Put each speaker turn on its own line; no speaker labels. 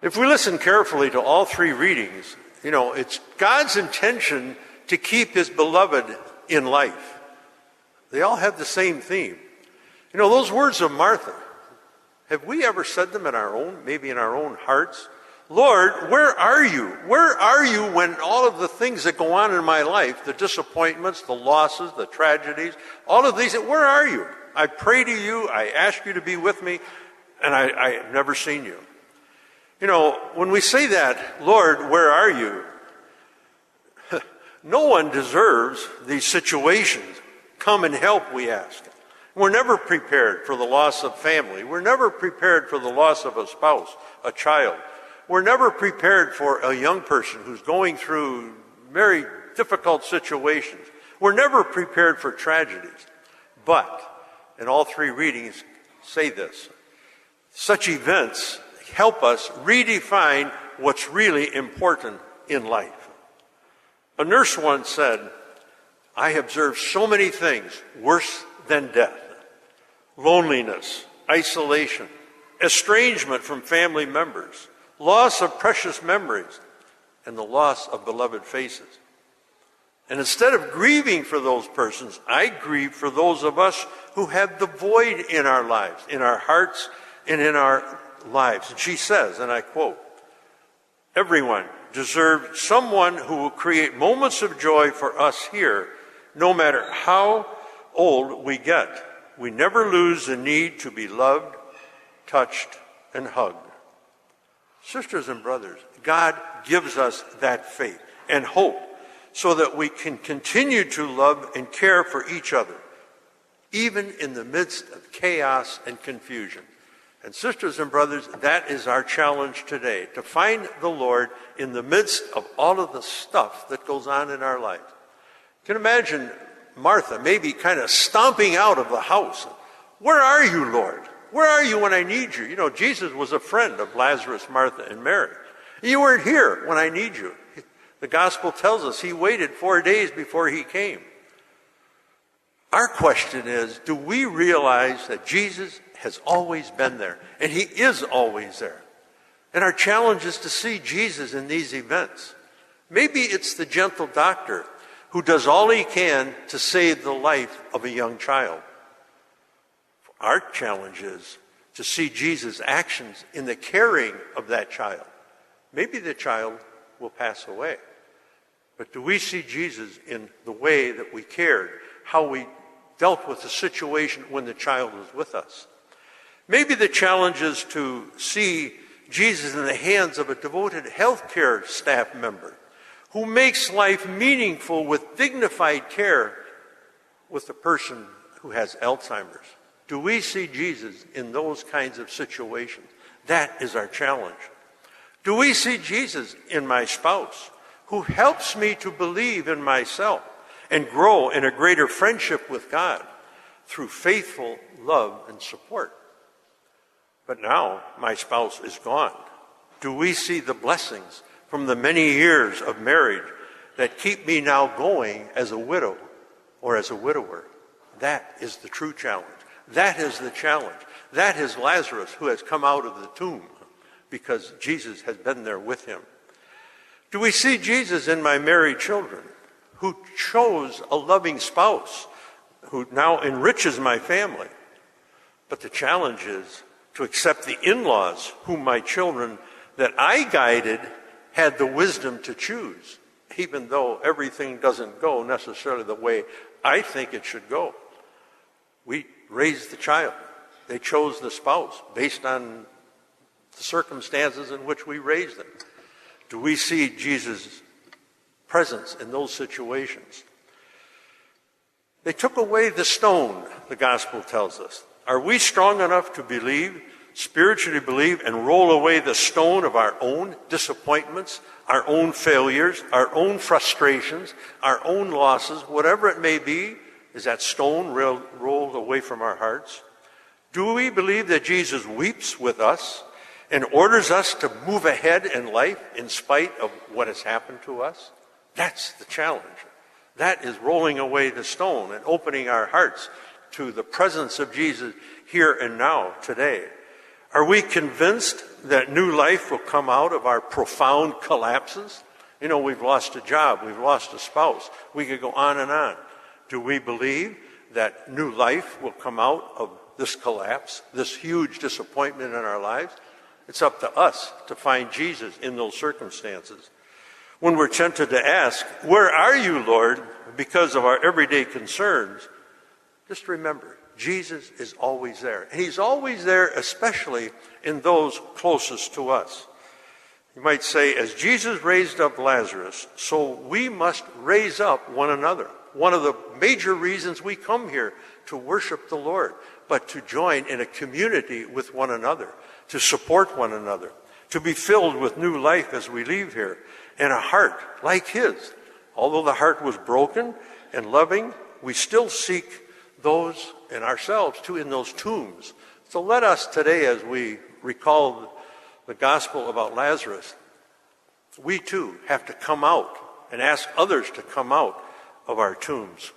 If we listen carefully to all three readings, it's God's intention to keep his beloved in life. They all have the same theme. Those words of Martha, have we ever said them maybe in our own hearts? Lord, where are you? Where are you when all of the things that go on in my life, the disappointments, the losses, the tragedies, all of these, where are you? I pray to you, I ask you to be with me, and I have never seen you. When we say that, Lord, where are you? No one deserves these situations. Come and help, we ask. We're never prepared for the loss of family. We're never prepared for the loss of a spouse, a child. We're never prepared for a young person who's going through very difficult situations. We're never prepared for tragedies. But, and all three readings say this, such events help us redefine what's really important in life. A nurse once said, I observed so many things worse than death. Loneliness, isolation, estrangement from family members, loss of precious memories, and the loss of beloved faces. And instead of grieving for those persons, I grieve for those of us who have the void in our lives, in our hearts and in our lives. And she says, and I quote, everyone deserves someone who will create moments of joy for us here, no matter how old we get. We never lose the need to be loved, touched, and hugged. Sisters and brothers, God gives us that faith and hope so that we can continue to love and care for each other, even in the midst of chaos and confusion. And sisters and brothers, that is our challenge today, to find the Lord in the midst of all of the stuff that goes on in our life. You can imagine Martha maybe kind of stomping out of the house. Where are you, Lord? Where are you when I need you? Jesus was a friend of Lazarus, Martha, and Mary. You weren't here when I need you. The gospel tells us he waited 4 days before he came. Our question is, do we realize that Jesus has always been there, and he is always there? And our challenge is to see Jesus in these events. Maybe it's the gentle doctor who does all he can to save the life of a young child. Our challenge is to see Jesus' actions in the caring of that child. Maybe the child will pass away. But do we see Jesus in the way that we cared, how we dealt with the situation when the child was with us? Maybe the challenge is to see Jesus in the hands of a devoted healthcare staff member who makes life meaningful with dignified care with the person who has Alzheimer's. Do we see Jesus in those kinds of situations? That is our challenge. Do we see Jesus in my spouse, who helps me to believe in myself and grow in a greater friendship with God through faithful love and support? But now my spouse is gone. Do we see the blessings from the many years of marriage that keep me now going as a widow or as a widower? That is the true challenge. That is the challenge. That is Lazarus who has come out of the tomb because Jesus has been there with him. Do we see Jesus in my married children who chose a loving spouse who now enriches my family? But the challenge is to accept the in-laws whom my children that I guided had the wisdom to choose, even though everything doesn't go necessarily the way I think it should go. We raised the child. They chose the spouse based on the circumstances in which we raised them. Do we see Jesus' presence in those situations? They took away the stone, the gospel tells us. Are we strong enough to believe, spiritually believe, and roll away the stone of our own disappointments, our own failures, our own frustrations, our own losses, whatever it may be? Is that stone rolled away from our hearts? Do we believe that Jesus weeps with us and orders us to move ahead in life in spite of what has happened to us? That's the challenge. That is rolling away the stone and opening our hearts to the presence of Jesus here and now, today. Are we convinced that new life will come out of our profound collapses? You know, we've lost a job, we've lost a spouse. We could go on and on. Do we believe that new life will come out of this collapse, this huge disappointment in our lives? It's up to us to find Jesus in those circumstances. When we're tempted to ask, where are you, Lord, because of our everyday concerns, just remember, Jesus is always there. And he's always there, especially in those closest to us. You might say, as Jesus raised up Lazarus, so we must raise up one another. One of the major reasons we come here to worship the Lord, but to join in a community with one another, to support one another, to be filled with new life as we leave here, and a heart like his. Although the heart was broken and loving, we still seek those in ourselves too in those tombs. So let us today, as we recall the gospel about Lazarus, we too have to come out and ask others to come out of our tombs.